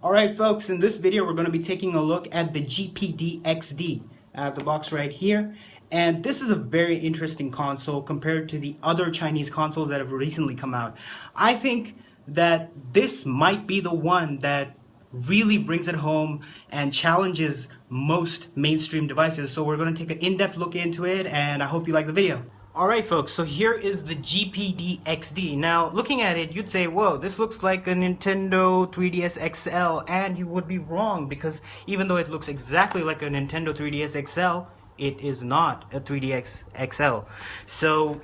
Alright folks, in this video we're going to be taking a look at the GPD XD. I have the box right here, and this is a very interesting console compared to the other Chinese consoles that have recently come out. I think that this might be the one that really brings it home and challenges most mainstream devices. So we're going to take an in-depth look into it, and I hope you like the video. Alright folks, so here is the GPD XD. Now, looking at it, you'd say, whoa, this looks like a Nintendo 3DS XL, and you would be wrong, because even though it looks exactly like a Nintendo 3DS XL, it is not a 3DS XL. So,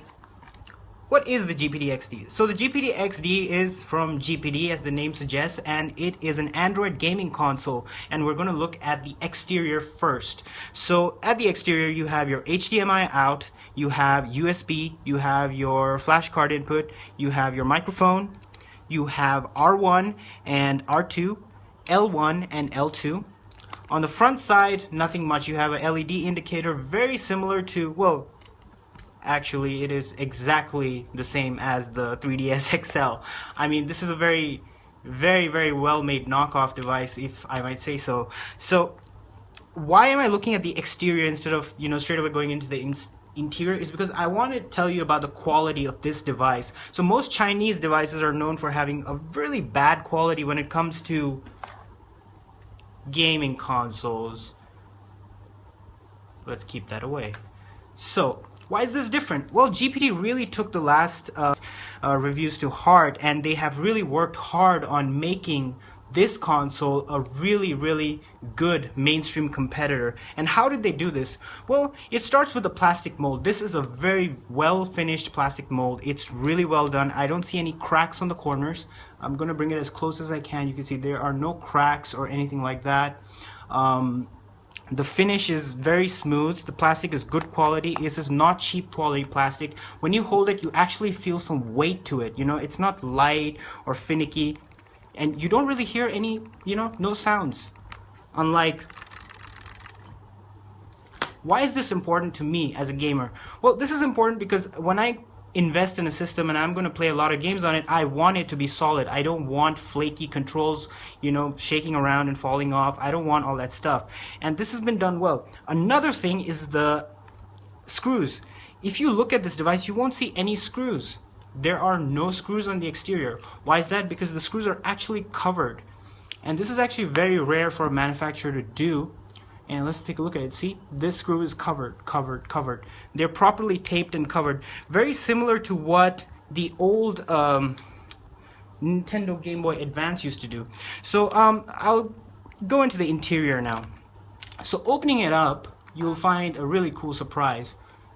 what is the GPD XD? So the GPD XD is from GPD, as the name suggests, and it is an Android gaming console, and we're going to look at the exterior first. So at the exterior you have your HDMI out, you have USB, you have your flash card input, you have your microphone, you have R1 and R2, L1 and L2. On the front side, nothing much. You have a LED indicator, very similar to, well, actually it is exactly the same as the 3DS XL. I mean, this is a very well made knockoff device, if I might say so. So why am I looking at the exterior instead of, straight away going into the interior? Is because I want to tell you about the quality of this device. So most Chinese devices are known for having a really bad quality when it comes to gaming consoles. Let's keep that away. So why is this different? Well, GPD really took the last reviews to heart, and they have really worked hard on making this console a really good mainstream competitor. And how did they do this? Well, it starts with the plastic mold. This is a very well finished plastic mold. It's really well done. I don't see any cracks on the corners. I'm gonna bring it as close as I can. You can see there are no cracks or anything like that. The finish is very smooth. The plastic is good quality. This is not cheap quality plastic. When you hold it, you actually feel some weight to it. It's not light or finicky. And you don't really hear any, no sounds. Unlike, why is this important to me as a gamer? Well, this is important because when I invest in a system and I'm going to play a lot of games on it, I want it to be solid. I don't want flaky controls, shaking around and falling off. I don't want all that stuff. And this has been done well. Another thing is the screws. If you look at this device, you won't see any screws. There are no screws on the exterior. Why is that? Because the screws are actually covered. And this is actually very rare for a manufacturer to do. And let's take a look at it. See, this screw is covered. They're properly taped and covered. Very similar to what the old Nintendo Game Boy Advance used to do. So I'll go into the interior now. So opening it up, you'll find a really cool surprise.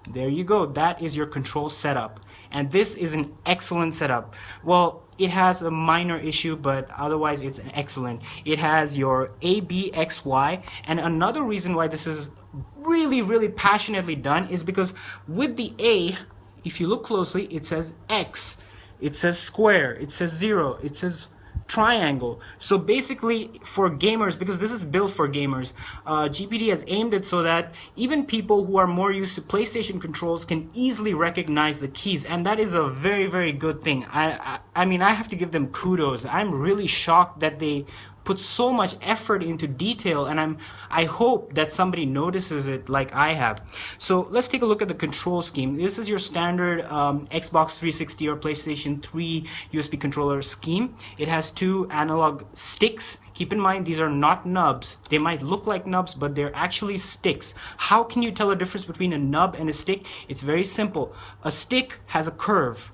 There you go. That is your control setup. And this is an excellent setup. Well, it has a minor issue, but otherwise it's excellent. It has your A, B, X, Y, and another reason why this is really passionately done is because with the A, if you look closely, it says X, it says square, it says 0, it says triangle. So basically for gamers, because this is built for gamers, GPD has aimed it so that even people who are more used to PlayStation controls can easily recognize the keys, and that is a very good thing. I mean, I have to give them kudos. I'm really shocked that they put so much effort into detail, and I hope that somebody notices it like I have. So let's take a look at the control scheme. This is your standard Xbox 360 or PlayStation 3 USB controller scheme. It has two analog sticks. Keep in mind, these are not nubs. They might look like nubs, but they're actually sticks. How can you tell a difference between a nub and a stick? It's very simple. A stick has a curve.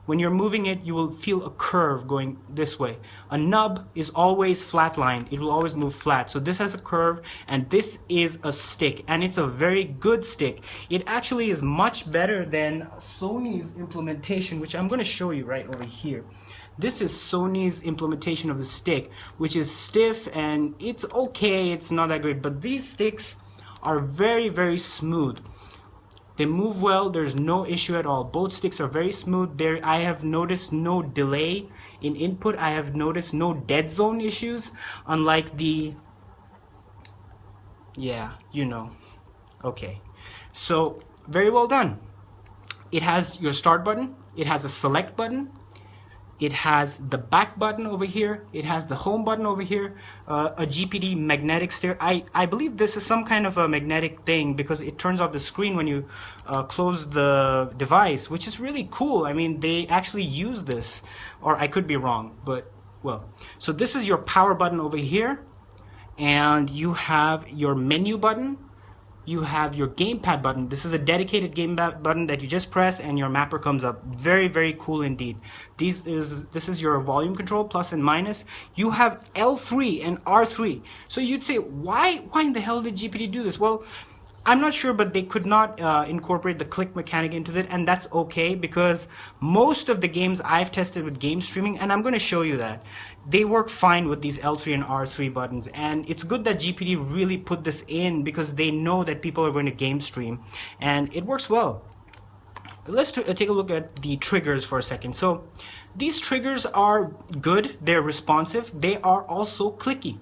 When you're moving it, you will feel a curve going this way. A nub is always flatlined. It will always move flat. So this has a curve, and this is a stick, and it's a very good stick. It actually is much better than Sony's implementation, which I'm going to show you right over here. This is Sony's implementation of the stick, which is stiff, and it's okay. It's not that great, but these sticks are very smooth. They move well. There's no issue at all. Both sticks are very smooth. I have noticed no delay in input. I have noticed no dead zone issues, unlike the, okay. So very well done. It has your start button. It has a select button. It has the back button over here. It has the home button over here. A GPD magnetic steer. I believe this is some kind of a magnetic thing because it turns off the screen when you close the device, which is really cool. I mean, they actually use this, or I could be wrong, but well. So this is your power button over here, and you have your menu button. You have your gamepad button. This is a dedicated gamepad button that you just press and your mapper comes up. Very, very cool indeed. This is your volume control, plus and minus. You have L3 and R3. So you'd say, why in the hell did GPD do this? Well, I'm not sure, but they could not incorporate the click mechanic into it, and that's okay because most of the games I've tested with game streaming, and I'm going to show you that, they work fine with these L3 and R3 buttons, and it's good that GPD really put this in because they know that people are going to game stream, and it works well. Let's take a look at the triggers for a second. So these triggers are good, they're responsive, they are also clicky.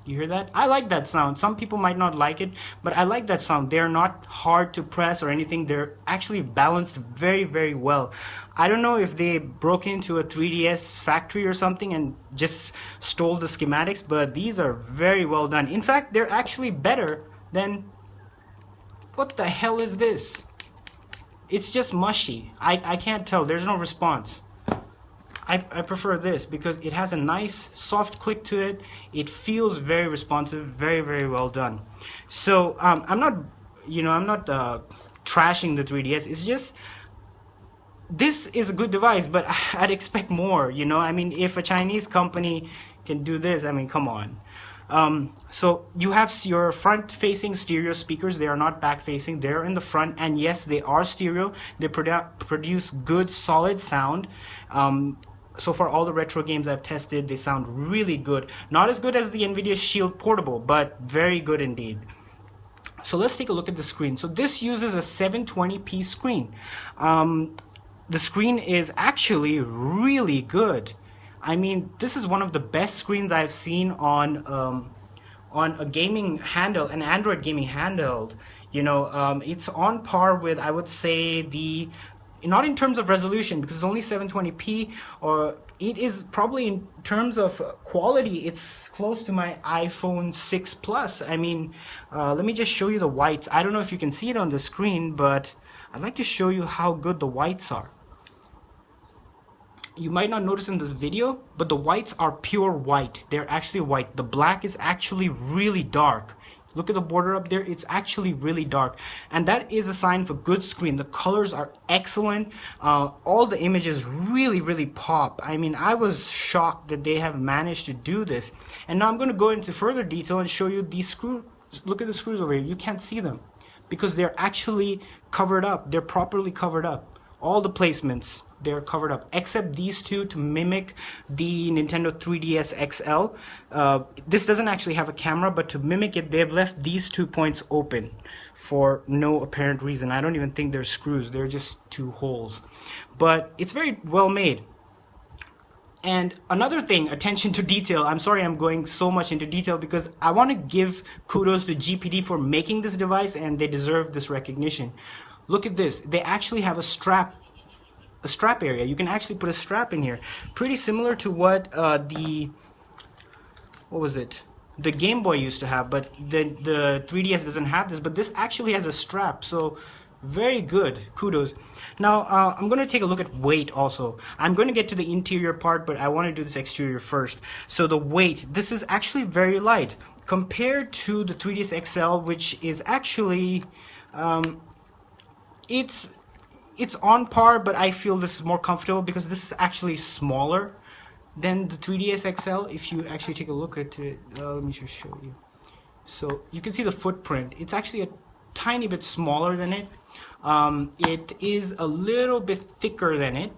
You hear that? I like that sound. Some people might not like it, but I like that sound. They're not hard to press or anything. They're actually balanced very, very well. I don't know if they broke into a 3DS factory or something and just stole the schematics, but these are very well done. In fact, they're actually better than... What the hell is this? It's just mushy. I can't tell. There's no response. I prefer this because it has a nice soft click to it. It feels very responsive, very, very well done. So I'm not trashing the 3DS. It's just, this is a good device, but I'd expect more, you know. I mean, if a Chinese company can do this, I mean, come on. So you have your front-facing stereo speakers. They are not back-facing. They're in the front, and yes, they are stereo. They produce good, solid sound. So far, all the retro games I've tested, they sound really good. Not as good as the NVIDIA Shield Portable, but very good indeed. So let's take a look at the screen. So this uses a 720p screen. The screen is actually really good. I mean, this is one of the best screens I've seen on a gaming handheld, an Android gaming handheld. You know, it's on par with, I would say, the... Not in terms of resolution because it's only 720p, or it is probably in terms of quality, it's close to my iPhone 6 Plus. I mean, let me just show you the whites. I don't know if you can see it on the screen, but I'd like to show you how good the whites are. You might not notice in this video, but the whites are pure white. They're actually white. The black is actually really dark. Look at the border up there, it's actually really dark. And that is a sign for good screen. The colors are excellent. All the images really, really pop. I mean, I was shocked that they have managed to do this. And now I'm going to go into further detail and show you these screws. Look at the screws over here. You can't see them because they're actually covered up. They're properly covered up. All the placements, they're covered up, except these two to mimic the Nintendo 3DS XL. This doesn't actually have a camera, but to mimic it, they've left these 2 points open for no apparent reason. I don't even think they're screws, they're just 2 holes. But it's very well made. And another thing, attention to detail. I'm sorry I'm going so much into detail because I want to give kudos to GPD for making this device, and they deserve this recognition. Look at this. They actually have a strap area. You can actually put a strap in here. Pretty similar to what the Game Boy used to have, but the 3DS doesn't have this, but this actually has a strap. So very good. Kudos. Now I'm going to take a look at weight also. I'm going to get to the interior part, but I want to do this exterior first. So the weight, this is actually very light compared to the 3DS XL, which is actually it's on par, but I feel this is more comfortable because this is actually smaller than the 3DS XL. If you actually take a look at it, let me just show you. So you can see the footprint. It's actually a tiny bit smaller than it. It is a little bit thicker than it,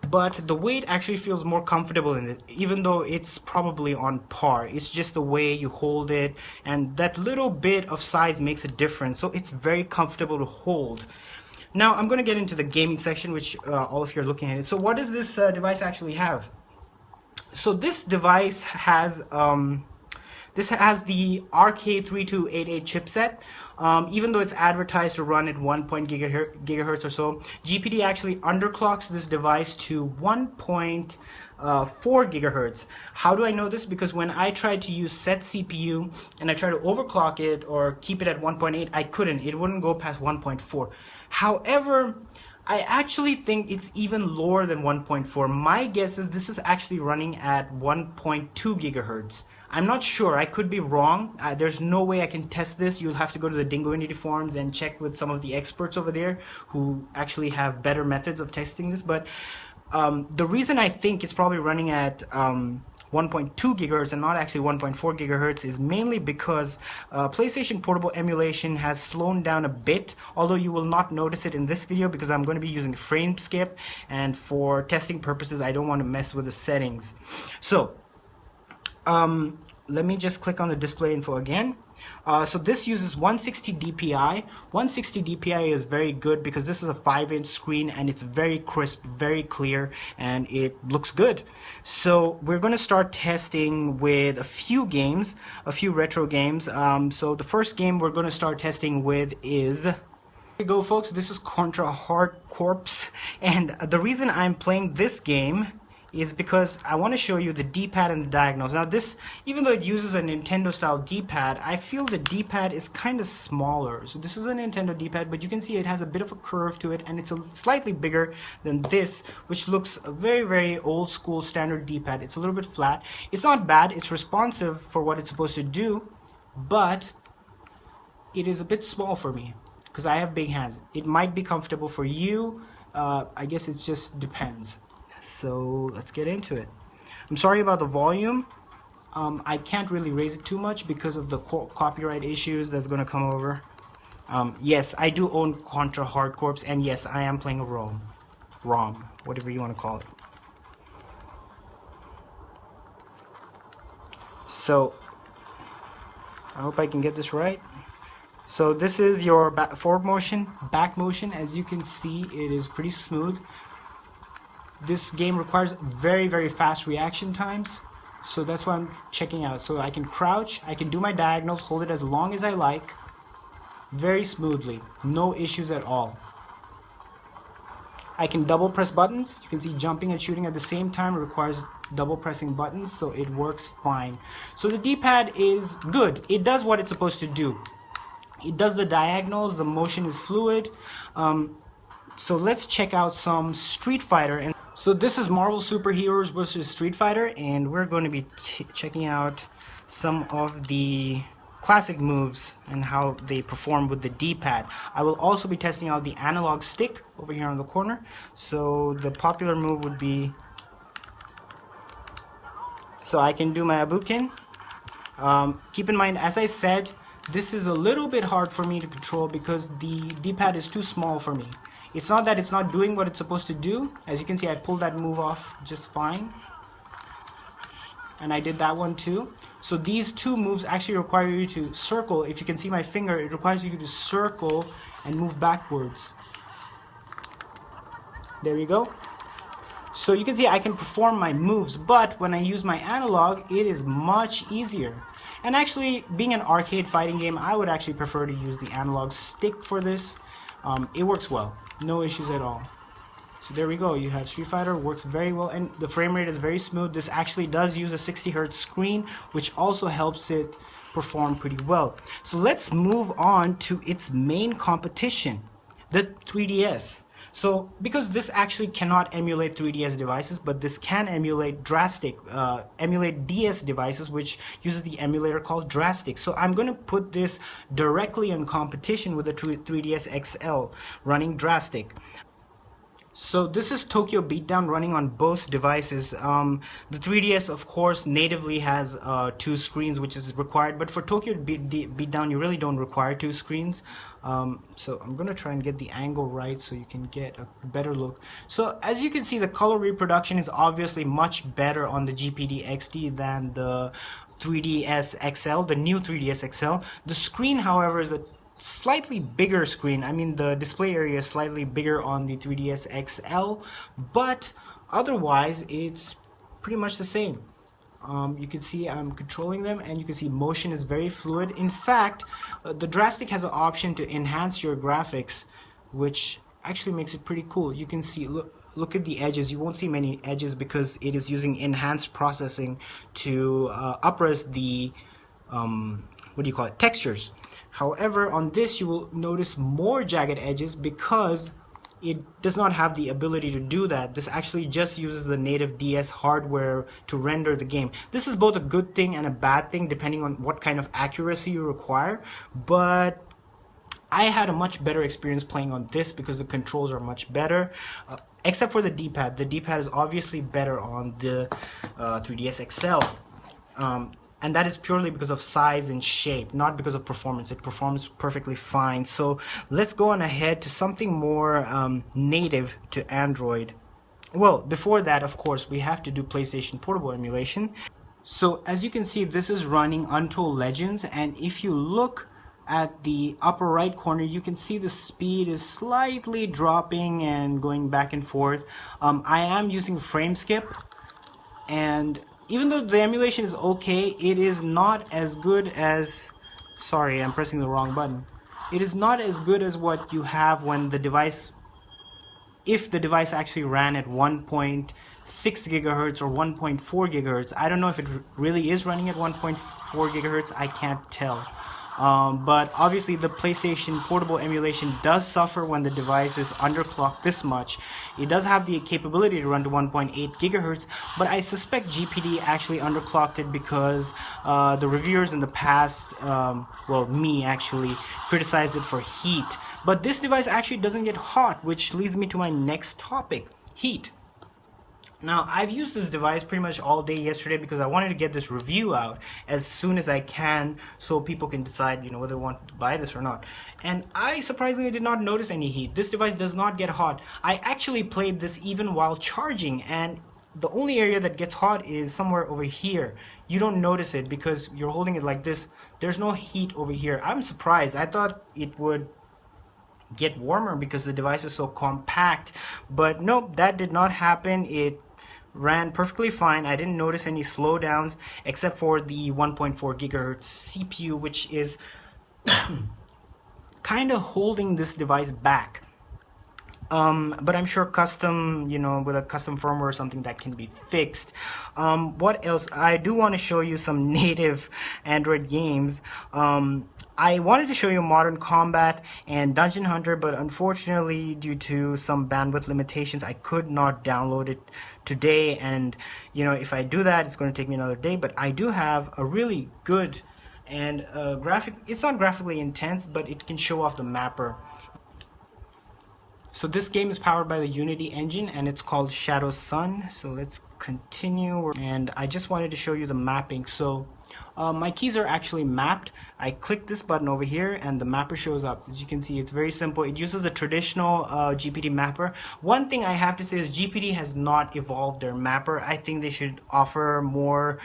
but the weight actually feels more comfortable in it, even though it's probably on par. It's just the way you hold it, and that little bit of size makes a difference, so it's very comfortable to hold. Now I'm going to get into the gaming section, which all of you are looking at it. So what does this device actually have? So this device has This has the RK3288 chipset. Even though it's advertised to run at 1 gigahertz or so, GPD actually underclocks this device to 1.4 gigahertz. How do I know this? Because when I tried to use set CPU and I tried to overclock it or keep it at 1.8, I couldn't. It wouldn't go past 1.4. However, I actually think it's even lower than 1.4. My guess is this is actually running at 1.2 gigahertz. I'm not sure. I could be wrong. There's no way I can test this. You'll have to go to the Dingo Indie forums and check with some of the experts over there who actually have better methods of testing this. But the reason I think it's probably running at 1.2 gigahertz and not actually 1.4 gigahertz is mainly because PlayStation Portable emulation has slowed down a bit, although you will not notice it in this video because I'm going to be using frame skip, and for testing purposes I don't want to mess with the settings. So let me just click on the display info again. So this uses 160 dpi. 160 dpi is very good because this is a 5-inch screen and it's very crisp, very clear, and it looks good. So we're going to start testing with a few games, a few retro games. So the first game we're going to start testing with is... Here we go, folks. This is Contra Hard Corps, and the reason I'm playing this game is because I want to show you the D-pad and the diagonals. Now this, even though it uses a Nintendo style D-pad, I feel the D-pad is kind of smaller. So this is a Nintendo D-pad, but you can see it has a bit of a curve to it, and it's slightly bigger than this, which looks a very, very old school standard D-pad. It's a little bit flat. It's not bad. It's responsive for what it's supposed to do, but it is a bit small for me because I have big hands. It might be comfortable for you. I guess it just depends. So let's get into it. I'm sorry about the volume. I can't really raise it too much because of the copyright issues that's going to come over. Yes, I do own Contra Hard Corps, and yes, I am playing a ROM, whatever you want to call it. So I hope I can get this right. So this is your forward motion, back motion. As you can see, it is pretty smooth. This game requires very, very fast reaction times, so that's what I'm checking out. So I can crouch, I can do my diagonals, hold it as long as I like, very smoothly, no issues at all. I can double press buttons. You can see jumping and shooting at the same time requires double pressing buttons, so it works fine. So the D-pad is good. It does what it's supposed to do. It does the diagonals, the motion is fluid. So let's check out some Street Fighter. And so this is Marvel Superheroes versus Street Fighter, and we're going to be checking out some of the classic moves and how they perform with the D-pad. I will also be testing out the analog stick over here on the corner. So the popular move would be, so I can do my Abuken. Keep in mind, as I said, this is a little bit hard for me to control because the D-pad is too small for me. It's not that it's not doing what it's supposed to do. As you can see, I pulled that move off just fine. And I did that one too. So these two moves actually require you to circle. If you can see my finger, it requires you to circle and move backwards. There you go. So you can see I can perform my moves, but when I use my analog, it is much easier. And actually, being an arcade fighting game, I would actually prefer to use the analog stick for this. It works well, no issues at all. So there we go, you have Street Fighter, works very well, and the frame rate is very smooth. This actually does use a 60 Hz screen, which also helps it perform pretty well. So let's move on to its main competition, the 3DS. So because this actually cannot emulate 3DS devices, but this can emulate emulate DS devices, which uses the emulator called Drastic. So I'm going to put this directly in competition with the 3DS XL running Drastic. So this is Tokyo Beatdown running on both devices. The 3DS, of course, natively has 2 screens, which is required, but for Tokyo Beatdown, you really don't require 2 screens. So I'm going to try and get the angle right so you can get a better look. So as you can see, the color reproduction is obviously much better on the GPD XD than the 3DS XL, the new 3DS XL. The screen, however, is a slightly bigger screen. I mean, the display area is slightly bigger on the 3DS XL, but otherwise it's pretty much the same. You can see I'm controlling them, and you can see motion is very fluid. In fact, the joystick has an option to enhance your graphics, which actually makes it pretty cool. You can see, look at the edges. You won't see many edges because it is using enhanced processing to upres the what do you call it, textures. However, on this you will notice more jagged edges because it does not have the ability to do that. This actually just uses the native DS hardware to render the game. This is both a good thing and a bad thing depending on what kind of accuracy you require, but I had a much better experience playing on this because the controls are much better, except for the D-pad. The D-pad is obviously better on the 3DS XL. And that is purely because of size and shape, not because of performance. It performs perfectly fine. So let's go on ahead to something more native to Android. Well, before that, of course, we have to do PlayStation Portable emulation. So as you can see, this is running Untold Legends, and if you look at the upper right corner, you can see the speed is slightly dropping and going back and forth. I am using frame skip, and even though the emulation is okay, it is not as good as, sorry, I'm pressing the wrong button. It is not as good as what you have when the device, if the device actually ran at 1.6 gigahertz or 1.4 gigahertz. I don't know if it really is running at 1.4 gigahertz, I can't tell. But obviously the PlayStation Portable emulation does suffer when the device is underclocked this much. It does have the capability to run to 1.8 gigahertz, but I suspect GPD actually underclocked it because the reviewers in the past, well, me actually, criticized it for heat. But this device actually doesn't get hot, which leads me to my next topic, heat. Now, I've used this device pretty much all day yesterday because I wanted to get this review out as soon as I can so people can decide, you know, whether they want to buy this or not. And I surprisingly did not notice any heat. This device does not get hot. I actually played this even while charging, and the only area that gets hot is somewhere over here. You don't notice it because you're holding it like this. There's no heat over here. I'm surprised. I thought it would get warmer because the device is so compact, but nope, that did not happen. It ran perfectly fine. I didn't notice any slowdowns except for the 1.4 gigahertz CPU, which is kind of holding this device back. But I'm sure custom, you know, with a custom firmware or something, that can be fixed. What else? I do want to show you some native Android games. I wanted to show you Modern Combat and Dungeon Hunter, but unfortunately, due to some bandwidth limitations, I could not download it today. And, you know, if I do that, it's going to take me another day. But I do have a really good and it's not graphically intense, but it can show off the mapper. So this game is powered by the Unity engine and it's called Shadow Sun. So let's continue, and I just wanted to show you the mapping. So my keys are actually mapped. I click this button over here and the mapper shows up. As you can see, it's very simple. It uses the traditional GPD mapper. One thing I have to say is GPD has not evolved their mapper. I think they should offer more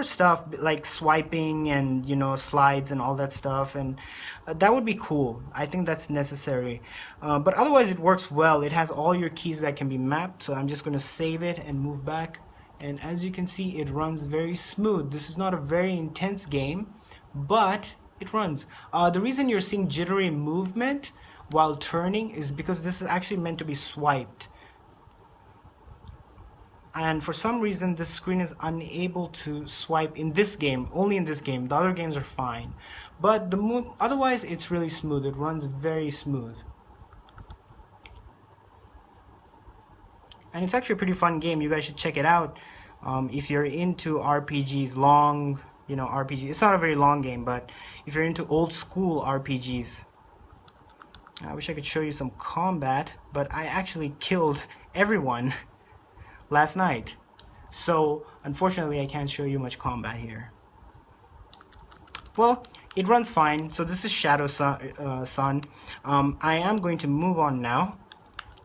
stuff like swiping and, you know, slides and all that stuff, and that would be cool. I think that's necessary, but otherwise it works well. It has all your keys that can be mapped, so I'm just going to save it and move back, and as you can see, it runs very smooth. This is not a very intense game, but it runs. The reason you're seeing jittery movement while turning is because this is actually meant to be swiped, and for some reason this screen is unable to swipe in this game, only in this game. The other games are fine, but otherwise it's really smooth. It runs very smooth, and it's actually a pretty fun game. You guys should check it out if you're into RPGs, long, you know, RPG. It's not a very long game, but if you're into old school RPGs. I wish I could show you some combat, but I actually killed everyone last night, so unfortunately I can't show you much combat here. Well, it runs fine. So this is Shadow Sun. I am going to move on now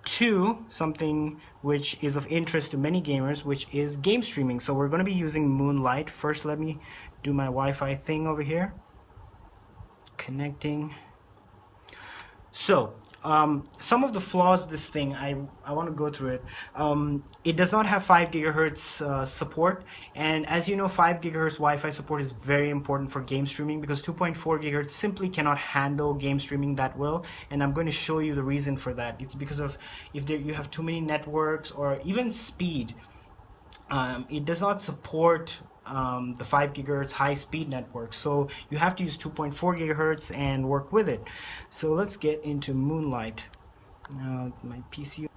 to something which is of interest to many gamers, which is game streaming. So we're going to be using Moonlight. First, let me do my Wi-Fi thing over here. Connecting. So some of the flaws this thing, I want to go through it. It does not have 5 gigahertz support, and as you know, 5 gigahertz Wi-Fi support is very important for game streaming because 2.4 gigahertz simply cannot handle game streaming that well, and I'm going to show you the reason for that. It's because of if you have too many networks or even speed. It does not support the 5 gigahertz high-speed network, so you have to use 2.4 gigahertz and work with it. So let's get into Moonlight. My PC.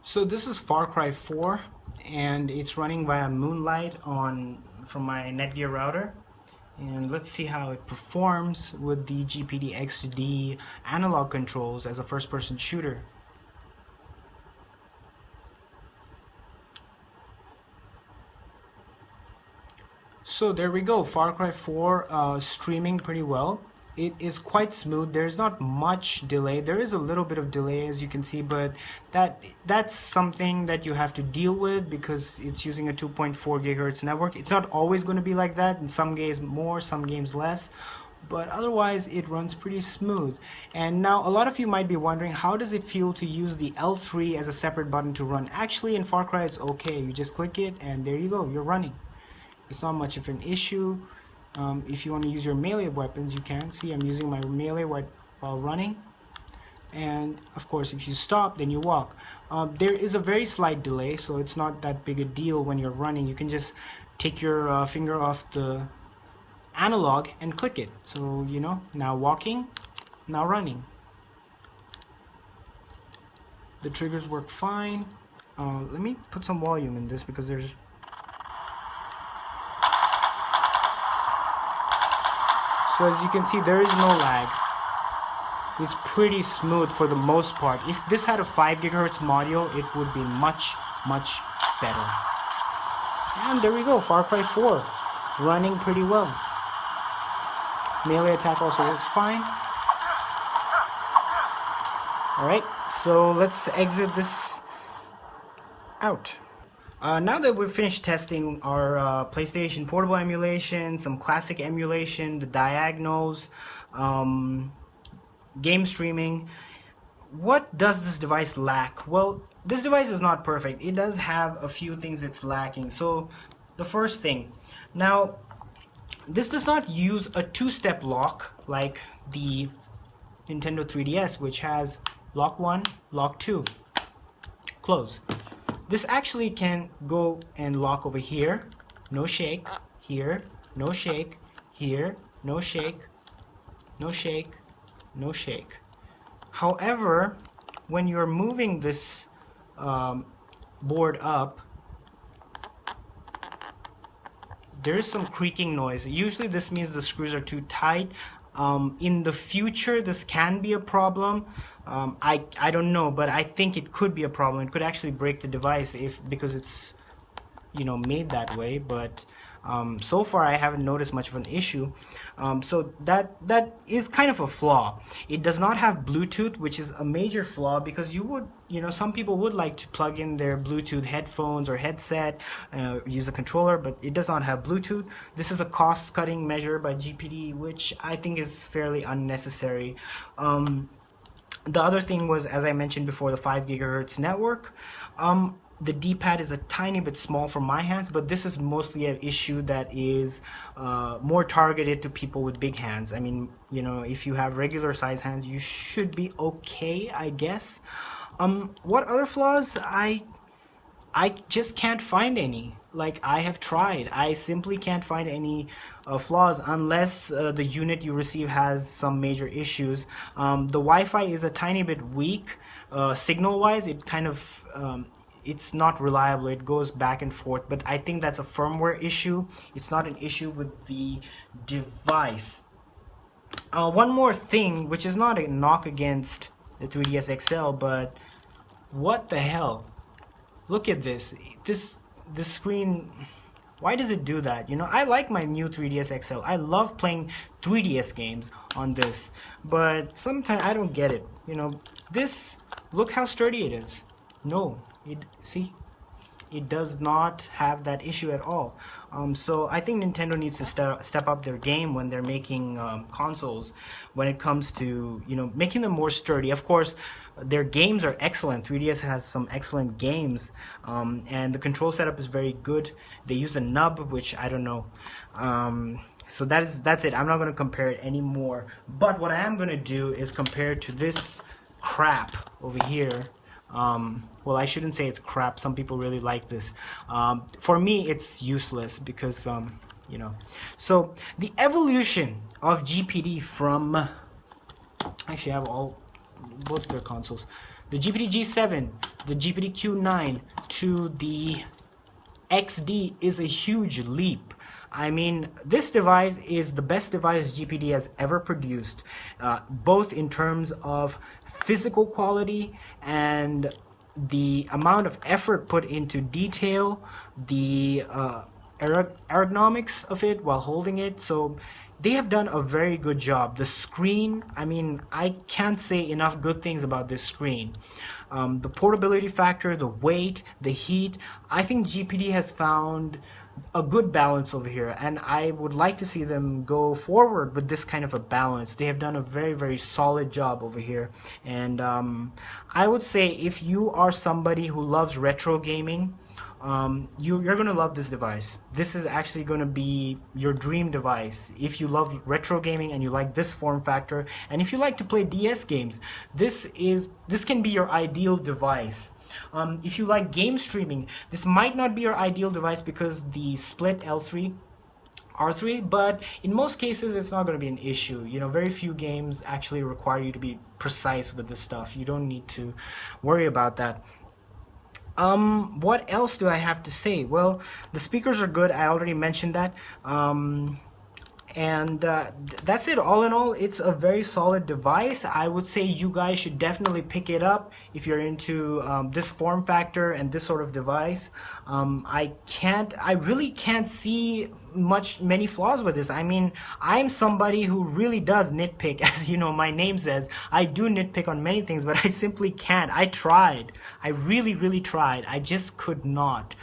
So this is Far Cry 4, and it's running via Moonlight from my Netgear router. And let's see how it performs with the GPD XD analog controls as a first-person shooter. So there we go, Far Cry 4 streaming pretty well. It is quite smooth. There's not much delay. There is a little bit of delay, as you can see, but that's something that you have to deal with because it's using a 2.4 gigahertz network. It's not always going to be like that. In some games more, some games less, but otherwise it runs pretty smooth. And now a lot of you might be wondering, how does it feel to use the L3 as a separate button to run? Actually, in Far Cry it's okay. You just click it and there you go, you're running. It's not much of an issue. If you want to use your melee weapons, you can. See, I'm using my melee while running. And of course, if you stop, then you walk. There is a very slight delay, so it's not that big a deal when you're running. You can just take your finger off the analog and click it. So, you know, now walking, now running. The triggers work fine. Let me put some volume in this because there's... So as you can see, there is no lag. It's pretty smooth for the most part. If this had a 5 gigahertz module, it would be much, much better. And there we go, Far Cry 4, running pretty well. Melee attack also works fine. Alright, so let's exit this out. Now that we've finished testing our PlayStation Portable emulation, some classic emulation, the diagonals, game streaming, what does this device lack? Well, this device is not perfect. It does have a few things it's lacking. So the first thing, now this does not use a two-step lock like the Nintendo 3DS, which has lock 1, lock 2, close. This actually can go and lock over here, no shake, here, no shake, here, no shake, no shake, no shake. However, when you're moving this board up, there is some creaking noise. Usually this means the screws are too tight. In the future, this can be a problem. I don't know, but I think it could be a problem. It could actually break the device because it's, you know, made that way. But so far I haven't noticed much of an issue. So that is kind of a flaw. It does not have Bluetooth, which is a major flaw because some people would like to plug in their Bluetooth headphones or headset, use a controller, but it does not have Bluetooth. This is a cost-cutting measure by GPD, which I think is fairly unnecessary. The other thing was, as I mentioned before, the 5 gigahertz network. The D-pad is a tiny bit small for my hands, but this is mostly an issue that is more targeted to people with big hands. I mean, you know, if you have regular size hands, you should be okay, I guess. What other flaws? I just can't find any. Like, I have tried. I simply can't find any flaws unless the unit you receive has some major issues. The Wi-Fi is a tiny bit weak. Signal-wise, it kind of... it's not reliable. It goes back and forth, but I think that's a firmware issue. It's not an issue with the device. One more thing, which is not a knock against the 3DS XL, but what the hell? Look at this. This screen, why does it do that? You know, I like my new 3DS XL. I love playing 3DS games on this, but sometimes I don't get it. You know, this, look how sturdy it is. No, see, it does not have that issue at all. So I think Nintendo needs to step up their game when they're making consoles, when it comes to, you know, making them more sturdy. Of course, their games are excellent. 3DS has some excellent games, and the control setup is very good. They use a nub, which I don't know. So that's it. I'm not going to compare it anymore. But what I am going to do is compare it to this crap over here. Well, I shouldn't say it's crap. Some people really like this. For me, it's useless because, you know. So the evolution of GPD from, actually I have both their consoles, the GPD G7, the GPD Q9 to the XD is a huge leap. I mean, this device is the best device GPD has ever produced, both in terms of physical quality and the amount of effort put into detail, the ergonomics of it while holding it. So they have done a very good job. The screen, I mean, I can't say enough good things about this screen. The portability factor, the weight, the heat, I think GPD has found a good balance over here, and I would like to see them go forward with this kind of a balance. They have done a very, very solid job over here, and I would say if you are somebody who loves retro gaming, you're going to love this device. This is actually going to be your dream device if you love retro gaming and you like this form factor, and if you like to play DS games, this can be your ideal device. If you like game streaming, this might not be your ideal device because the split L3 R3, but in most cases it's not going to be an issue. You know, very few games actually require you to be precise with this stuff. You don't need to worry about that. What else do I have to say? Well, the speakers are good. I already mentioned that. And that's it. All in all, it's a very solid device. I would say you guys should definitely pick it up if you're into this form factor and this sort of device. I really can't see many flaws with this. I mean, I'm somebody who really does nitpick, as you know, my name says. I do nitpick on many things, but I simply can't. I tried. I really tried. I just could not.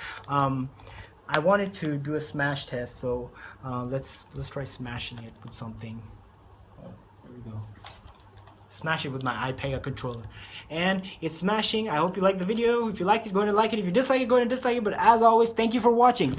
I wanted to do a smash test, so let's try smashing it with something. Oh, there we go. Smash it with my iPega controller, and it's smashing. I hope you liked the video. If you liked it, go ahead and like it. If you dislike it, go ahead and dislike it. But as always, thank you for watching.